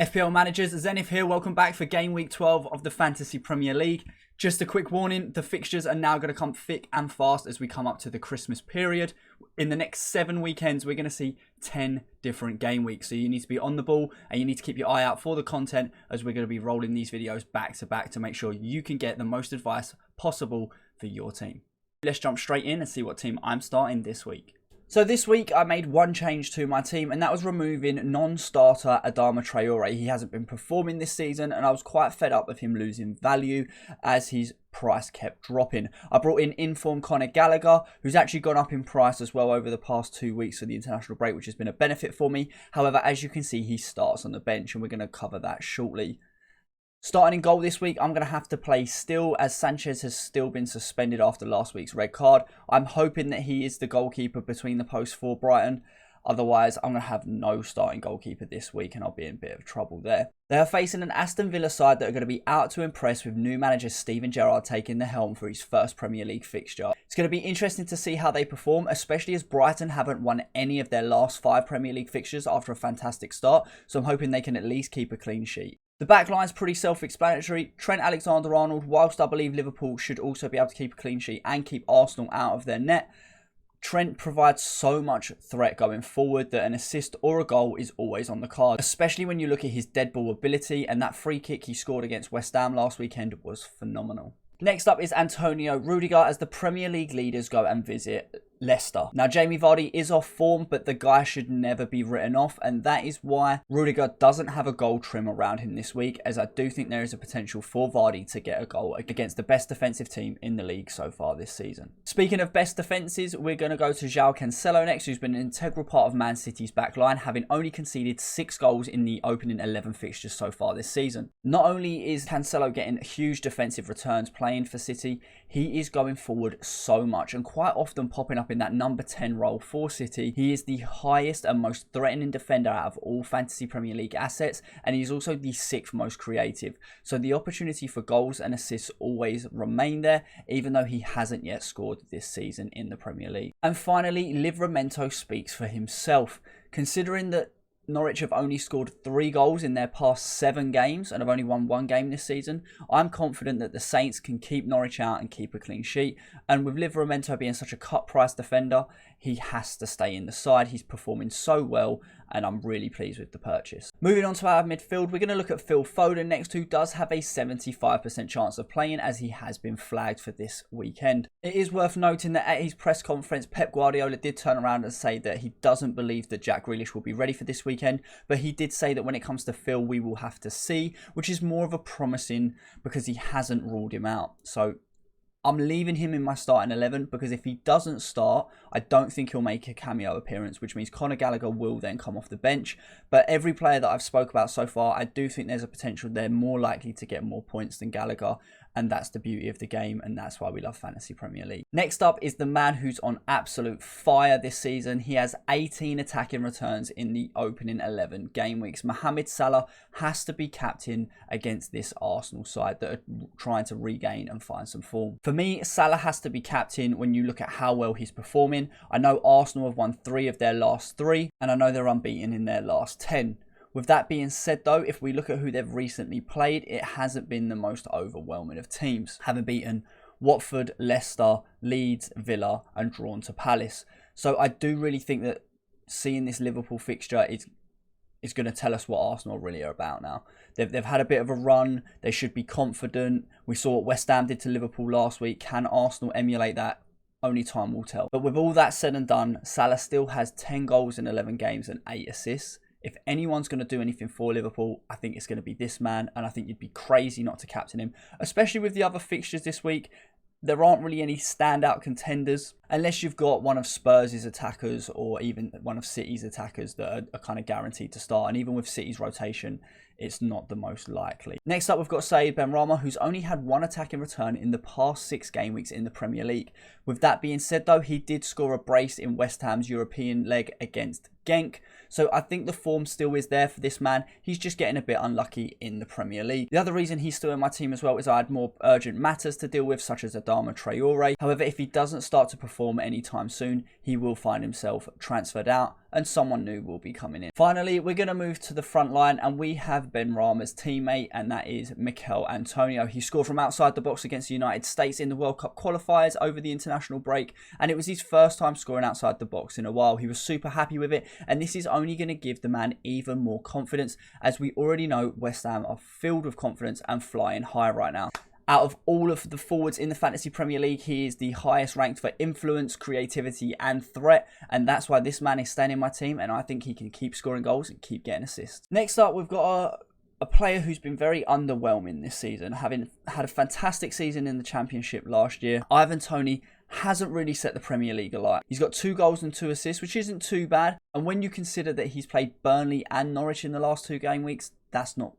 FPL managers, Zenith here. Welcome back for game week 12 of the Fantasy Premier League. Just a quick warning, the fixtures are now going to come thick and fast as we come up to the Christmas period. In the next 7 weekends, we're going to see 10 different game weeks. So you need to be on the ball and you need to keep your eye out for the content as we're going to be rolling these videos back to back to make sure you can get the most advice possible for your team. Let's jump straight in and see what team I'm starting this week. So this week I made one change to my team, and that was removing non-starter Adama Traore. He hasn't been performing this season and I was quite fed up with him losing value as his price kept dropping. I brought in informed Conor Gallagher, who's actually gone up in price as well over the past 2 weeks for the international break, which has been a benefit for me. However, as you can see, he starts on the bench and we're going to cover that shortly. Starting in goal this week, I'm going to have to play Still, as Sanchez has still been suspended after last week's red card. I'm hoping that he is the goalkeeper between the posts for Brighton. Otherwise, I'm going to have no starting goalkeeper this week and I'll be in a bit of trouble there. They are facing an Aston Villa side that are going to be out to impress, with new manager Steven Gerrard taking the helm for his first Premier League fixture. It's going to be interesting to see how they perform, especially as Brighton haven't won any of their last 5 Premier League fixtures after a fantastic start. So I'm hoping they can at least keep a clean sheet. The back line is pretty self-explanatory. Trent, Alexander Arnold, whilst I believe Liverpool should also be able to keep a clean sheet and keep Arsenal out of their net, Trent provides so much threat going forward that an assist or a goal is always on the card, especially when you look at his dead ball ability, and that free kick he scored against West Ham last weekend was phenomenal. Next up is Antonio Rudiger as the Premier League leaders go and visit Leicester. Now, Jamie Vardy is off form, but the guy should never be written off, and that is why Rudiger doesn't have a goal trim around him this week, as I do think there is a potential for Vardy to get a goal against the best defensive team in the league so far this season. Speaking of best defences, we're going to go to João Cancelo next, who's been an integral part of Man City's backline, having only conceded 6 goals in the opening 11 fixtures so far this season. Not only is Cancelo getting huge defensive returns playing for City, he is going forward so much and quite often popping up in that number 10 role for City. He is the highest and most threatening defender out of all Fantasy Premier League assets, and he's also the 6th most creative. So the opportunity for goals and assists always remain there, even though he hasn't yet scored this season in the Premier League. And finally, Livramento speaks for himself. Considering that Norwich have only scored 3 goals in their past 7 games and have only won 1 game this season, I'm confident that the Saints can keep Norwich out and keep a clean sheet. And with Livramento being such a cut price defender, he has to stay in the side. He's performing so well and I'm really pleased with the purchase. Moving on to our midfield, we're going to look at Phil Foden next, who does have a 75% chance of playing as he has been flagged for this weekend. It is worth noting that at his press conference, Pep Guardiola did turn around and say that he doesn't believe that Jack Grealish will be ready for this weekend, but he did say that when it comes to Phil, we will have to see, which is more of a promising because he hasn't ruled him out. So I'm leaving him in my starting 11 because if he doesn't start, I don't think he'll make a cameo appearance, which means Conor Gallagher will then come off the bench. But every player that I've spoke about so far, I do think there's a potential they're more likely to get more points than Gallagher, and that's the beauty of the game, and that's why we love Fantasy Premier League. Next up is the man who's on absolute fire this season. He has 18 attacking returns in the opening 11 game weeks. Mohamed Salah has to be captain against this Arsenal side that are trying to regain and find some form. For me, Salah has to be captain when you look at how well he's performing. I know Arsenal have won 3 of their last 3, and I know they're unbeaten in their last 10. With that being said though, if we look at who they've recently played, it hasn't been the most overwhelming of teams, having beaten Watford, Leicester, Leeds, Villa and drawn to Palace. So I do really think that seeing this Liverpool fixture is going to tell us what Arsenal really are about now. They've had a bit of a run, they should be confident. We saw what West Ham did to Liverpool last week. Can Arsenal emulate that? Only time will tell. But with all that said and done, Salah still has 10 goals in 11 games and 8 assists. If anyone's going to do anything for Liverpool, I think it's going to be this man. And I think you'd be crazy not to captain him, especially with the other fixtures this week. There aren't really any standout contenders unless you've got one of Spurs' attackers or even one of City's attackers that are kind of guaranteed to start. And even with City's rotation, it's not the most likely. Next up, we've got Said Ben Rama, who's only had 1 attacking return in the past 6 game weeks in the Premier League. With that being said though, he did score a brace in West Ham's European leg against Genk. So I think the form still is there for this man. He's just getting a bit unlucky in the Premier League. The other reason he's still in my team as well is I had more urgent matters to deal with, such as Adama Traore. However, if he doesn't start to perform anytime soon, he will find himself transferred out and someone new will be coming in. Finally, we're going to move to the front line, and we have Ben Rama's teammate, and that is Mikel Antonio. He scored from outside the box against the United States in the World Cup qualifiers over the international break, and it was his first time scoring outside the box in a while. He was super happy with it, and this is only going to give the man even more confidence, as we already know West Ham are filled with confidence and flying high right now. Out of all of the forwards in the Fantasy Premier League, he is the highest ranked for influence, creativity and threat. And that's why this man is staying in my team. And I think he can keep scoring goals and keep getting assists. Next up, we've got a player who's been very underwhelming this season, having had a fantastic season in the Championship last year. Ivan Toney hasn't really set the Premier League alight. He's got 2 goals and 2 assists, which isn't too bad. And when you consider that he's played Burnley and Norwich in the last 2 game weeks, that's not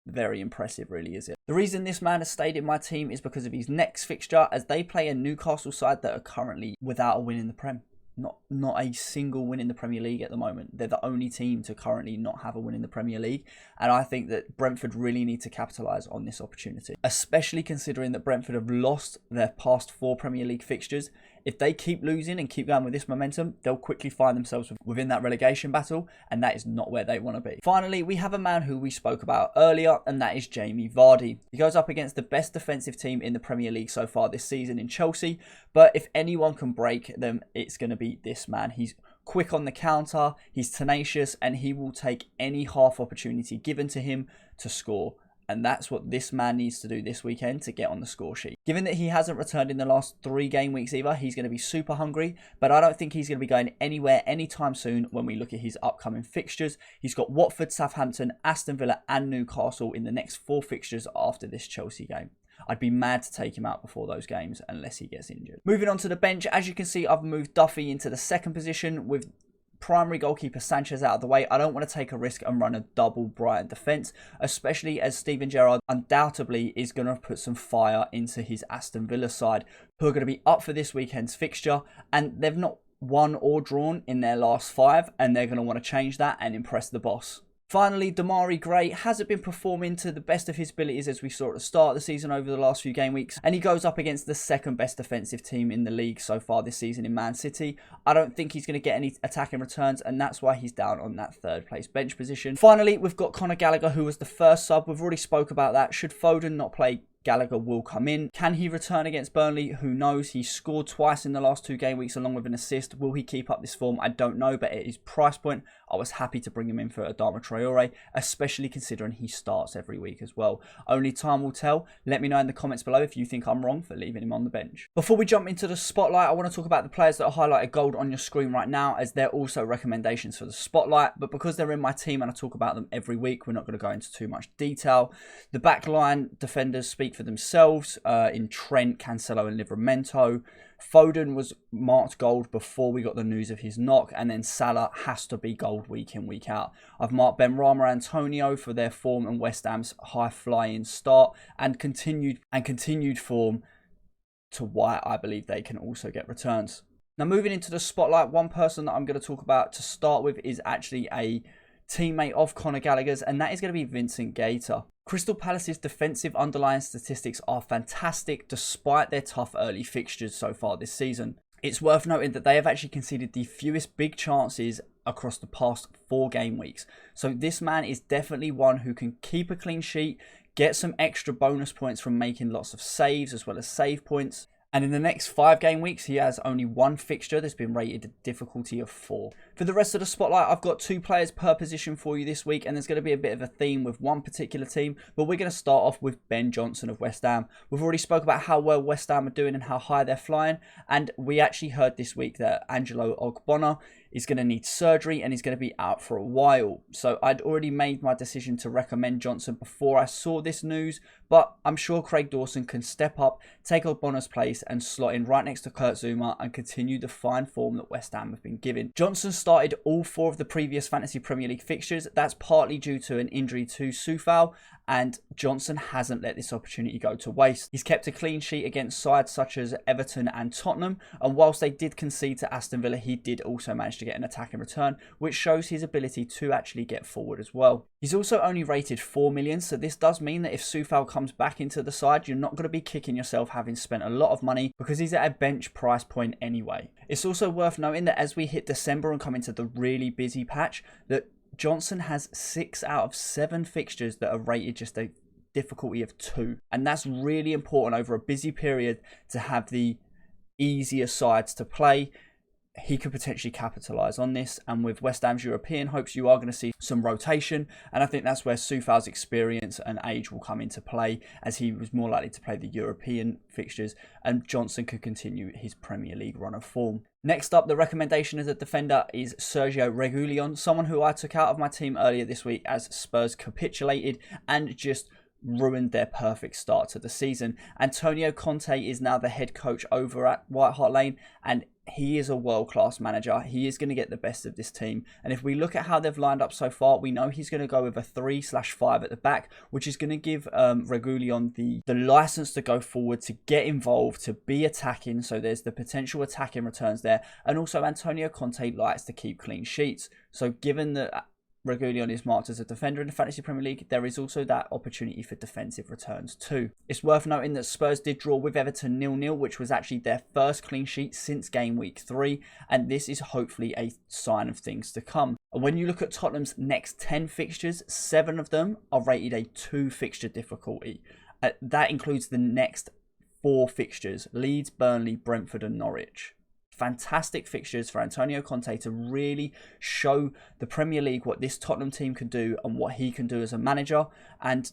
very impressive, really, is it? The reason this man has stayed in my team is because of his next fixture, as they play a Newcastle side that are currently without a win in the Prem. Not a single win in the Premier League at the moment. They're the only team to currently not have a win in the Premier League. And I think that Brentford really need to capitalise on this opportunity, especially considering that Brentford have lost their past 4 Premier League fixtures. If they keep losing and keep going with this momentum, they'll quickly find themselves within that relegation battle, and that is not where they want to be. Finally, we have a man who we spoke about earlier, and that is Jamie Vardy. He goes up against the best defensive team in the Premier League so far this season in Chelsea, but if anyone can break them, it's going to be this man. He's quick on the counter, he's tenacious, and he will take any half opportunity given to him to score. And that's what this man needs to do this weekend to get on the score sheet. Given that he hasn't returned in the last 3 game weeks either, he's going to be super hungry. But I don't think he's going to be going anywhere anytime soon when we look at his upcoming fixtures. He's got Watford, Southampton, Aston Villa and Newcastle in the next 4 fixtures after this Chelsea game. I'd be mad to take him out before those games unless he gets injured. Moving on to the bench, as you can see, I've moved Duffy into the 2nd position with primary goalkeeper Sanchez out of the way. I don't want to take a risk and run a double Brighton defence, especially as Steven Gerrard undoubtedly is going to put some fire into his Aston Villa side, who are going to be up for this weekend's fixture, and they've not won or drawn in their last 5, and they're going to want to change that and impress the boss. Finally, Damari Gray hasn't been performing to the best of his abilities as we saw at the start of the season over the last few game weeks, and he goes up against the 2nd best defensive team in the league so far this season in Man City. I don't think he's going to get any attacking returns, and that's why he's down on that 3rd place bench position. Finally, we've got Conor Gallagher, who was the first sub. We've already spoke about that. Should Foden not play, Gallagher will come in. Can he return against Burnley? Who knows? He scored twice in the last 2 game weeks along with an assist. Will he keep up this form? I don't know, but at his price point, I was happy to bring him in for Adama Traore, especially considering he starts every week as well. Only time will tell. Let me know in the comments below if you think I'm wrong for leaving him on the bench. Before we jump into the spotlight, I want to talk about the players that are highlighted gold on your screen right now, as they're also recommendations for the spotlight, but because they're in my team and I talk about them every week, we're not going to go into too much detail. The backline defenders speak for themselves in Trent, Cancelo and Livramento. Foden was marked gold before we got the news of his knock, and then Salah has to be gold week in, week out. I've marked Ben Rama and Antonio for their form and West Ham's high-flying start and continued form to why I believe they can also get returns. Now, moving into the spotlight, one person that I'm going to talk about to start with is actually a teammate of Conor Gallagher's, and that is going to be Vincent Gator. Crystal Palace's defensive underlying statistics are fantastic despite their tough early fixtures so far this season. It's worth noting that they have actually conceded the fewest big chances across the past 4 game weeks. So this man is definitely one who can keep a clean sheet, get some extra bonus points from making lots of saves as well as save points. And in the next 5 game weeks, he has only 1 fixture that's been rated a difficulty of 4. For the rest of the spotlight, I've got 2 players per position for you this week, and there's going to be a bit of a theme with one particular team, but we're going to start off with Ben Johnson of West Ham. We've already spoke about how well West Ham are doing and how high they're flying, and we actually heard this week that Angelo Ogbonna is going to need surgery and he's going to be out for a while. So I'd already made my decision to recommend Johnson before I saw this news, but I'm sure Craig Dawson can step up, take Ogbonna's place and slot in right next to Kurt Zouma and continue the fine form that West Ham have been given. Johnson started all 4 of the previous Fantasy Premier League fixtures. That's partly due to an injury to Soufal, and Johnson hasn't let this opportunity go to waste. He's kept a clean sheet against sides such as Everton and Tottenham, and whilst they did concede to Aston Villa, he did also manage to get an attacking return, which shows his ability to actually get forward as well. He's also only rated 4 million, so this does mean that if Soufal comes back into the side, you're not going to be kicking yourself having spent a lot of money because he's at a bench price point anyway. It's also worth noting that as we hit December and come into the really busy patch, that Johnson has 6 out of 7 fixtures that are rated just a difficulty of 2, and that's really important over a busy period to have the easier sides to play. He could potentially capitalise on this, and with West Ham's European hopes, you are going to see some rotation, and I think that's where Soufal's experience and age will come into play, as he was more likely to play the European fixtures, and Johnson could continue his Premier League run of form. Next up, the recommendation as a defender is Sergio Ragulian, someone who I took out of my team earlier this week as Spurs capitulated and just ruined their perfect start to the season. Antonio Conte is now the head coach over at White Hart Lane, and he is a world-class manager. He is going to get the best of this team. And if we look at how they've lined up so far, we know he's going to go with a 3/5 at the back, which is going to give Ragulian the license to go forward, to get involved, to be attacking. So there's the potential attacking returns there. And also Antonio Conte likes to keep clean sheets. So given that Ragulian is marked as a defender in the Fantasy Premier League, there is also that opportunity for defensive returns too. It's worth noting that Spurs did draw with Everton 0-0, which was actually their first clean sheet since game week 3, and this is hopefully a sign of things to come. And when you look at Tottenham's next 10 fixtures, 7 of them are rated a 2 fixture difficulty. That includes the next 4 fixtures: Leeds, Burnley, Brentford and Norwich. Fantastic fixtures for Antonio Conte to really show the Premier League what this Tottenham team can do and what he can do as a manager. And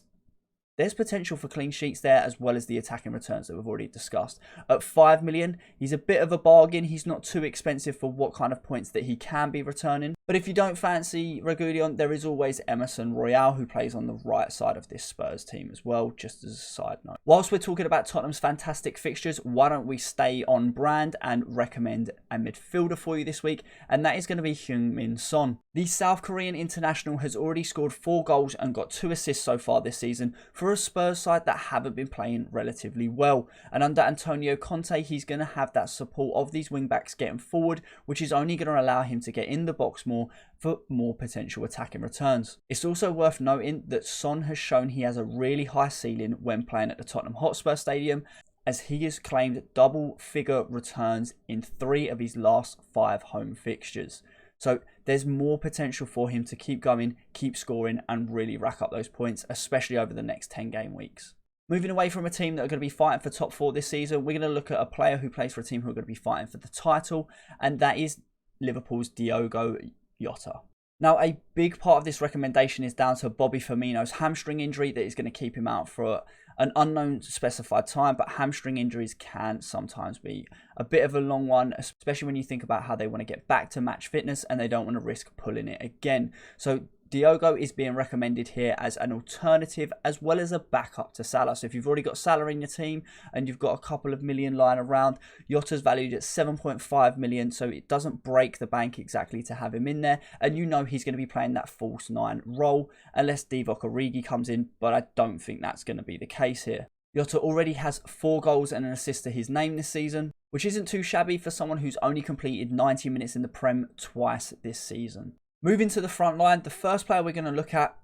there's potential for clean sheets there, as well as the attacking returns that we've already discussed. At 5 million, he's a bit of a bargain. He's not too expensive for what kind of points that he can be returning. But if you don't fancy Ragulian, there is always Emerson Royale, who plays on the right side of this Spurs team as well, just as a side note. Whilst we're talking about Tottenham's fantastic fixtures, why don't we stay on brand and recommend a midfielder for you this week? And that is going to be Heung-min Son. The South Korean international has already scored 4 goals and got 2 assists so far this season for a Spurs side that haven't been playing relatively well. And under Antonio Conte, he's going to have that support of these wing-backs getting forward, which is only going to allow him to get in the box more for more potential attacking returns. It's also worth noting that Son has shown he has a really high ceiling when playing at the Tottenham Hotspur Stadium, as he has claimed double-figure returns in 3 of his last 5 home fixtures. So there's more potential for him to keep going, keep scoring and really rack up those points, especially over the next 10 game weeks. Moving away from a team that are going to be fighting for top 4 this season, we're going to look at a player who plays for a team who are going to be fighting for the title, and that is Liverpool's Diogo Yotta. Now, a big part of this recommendation is down to Bobby Firmino's hamstring injury that is going to keep him out for an unknown specified time, but hamstring injuries can sometimes be a bit of a long one, especially when you think about how they want to get back to match fitness and they don't want to risk pulling it again. So Diogo is being recommended here as an alternative as well as a backup to Salah. So if you've already got Salah in your team and you've got a couple of million lying around, Yotta's valued at 7.5 million, so it doesn't break the bank exactly to have him in there. And you know he's going to be playing that false 9 role unless Divock Origi comes in, but I don't think that's going to be the case here. Yotta already has 4 goals and an assist to his name this season, which isn't too shabby for someone who's only completed 90 minutes in the Prem twice this season. Moving to the front line, the first player we're going to look at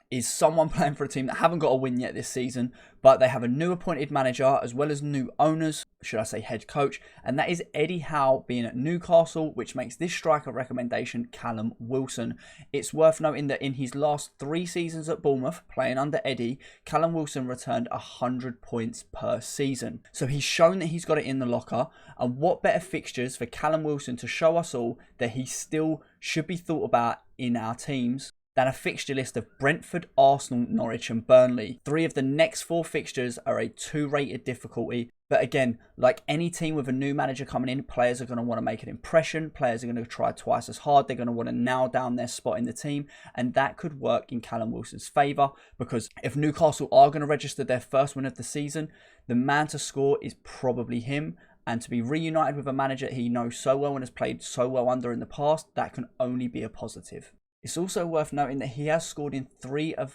is someone playing for a team that haven't got a win yet this season, but they have a new appointed manager as well as new owners, should I say head coach, and that is Eddie Howe being at Newcastle, which makes this striker recommendation Callum Wilson. It's worth noting that in his last 3 seasons at Bournemouth, playing under Eddie, Callum Wilson returned 100 points per season. So he's shown that he's got it in the locker, and what better fixtures for Callum Wilson to show us all that he still should be thought about in our teams than a fixture list of Brentford, Arsenal, Norwich and Burnley. 3 of the next 4 fixtures are a 2 rated difficulty. But again, like any team with a new manager coming in, players are going to want to make an impression. Players are going to try twice as hard. They're going to want to nail down their spot in the team. And that could work in Callum Wilson's favour, because if Newcastle are going to register their first win of the season, the man to score is probably him. And to be reunited with a manager he knows so well and has played so well under in the past, that can only be a positive. It's also worth noting that he has scored in 3 of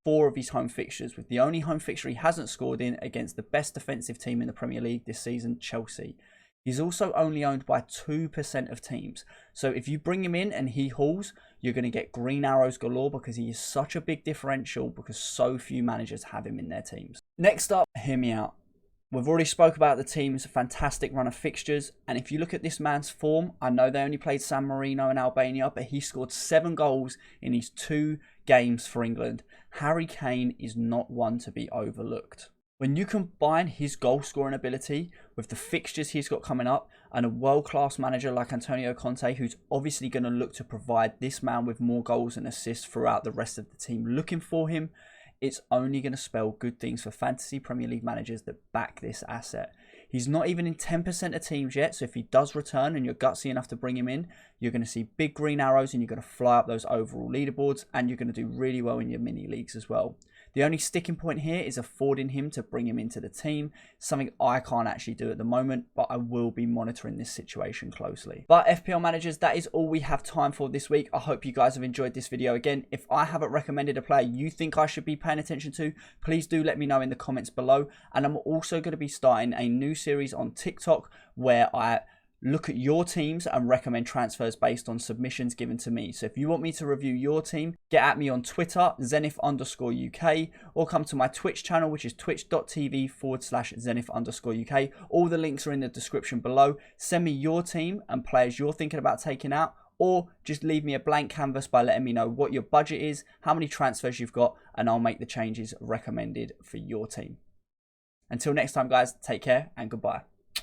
4 of his home fixtures, with the only home fixture he hasn't scored in against the best defensive team in the Premier League this season, Chelsea. He's also only owned by 2% of teams. So if you bring him in and he hauls, you're going to get green arrows galore because he is such a big differential because so few managers have him in their teams. Next up, hear me out. We've already spoke about the team's fantastic run of fixtures. And if you look at this man's form, I know they only played San Marino and Albania, but he scored 7 goals in his 2 games for England. Harry Kane is not one to be overlooked. When you combine his goal scoring ability with the fixtures he's got coming up and a world-class manager like Antonio Conte, who's obviously going to look to provide this man with more goals and assists throughout the rest of the team looking for him, it's only going to spell good things for fantasy Premier League managers that back this asset. He's not even in 10% of teams yet, so if he does return and you're gutsy enough to bring him in, you're going to see big green arrows and you're going to fly up those overall leaderboards, and you're going to do really well in your mini leagues as well. The only sticking point here is affording him to bring him into the team, something I can't actually do at the moment, but I will be monitoring this situation closely. But FPL managers, that is all we have time for this week. I hope you guys have enjoyed this video. Again, if I haven't recommended a player you think I should be paying attention to, please do let me know in the comments below. And I'm also going to be starting a new series on TikTok where I look at your teams and recommend transfers based on submissions given to me. So if you want me to review your team, get at me on Twitter, Zenith_UK, or come to my Twitch channel, which is twitch.tv/Zenith_UK. All the links are in the description below. Send me your team and players you're thinking about taking out, or just leave me a blank canvas by letting me know what your budget is, how many transfers you've got, and I'll make the changes recommended for your team. Until next time, guys, take care and goodbye.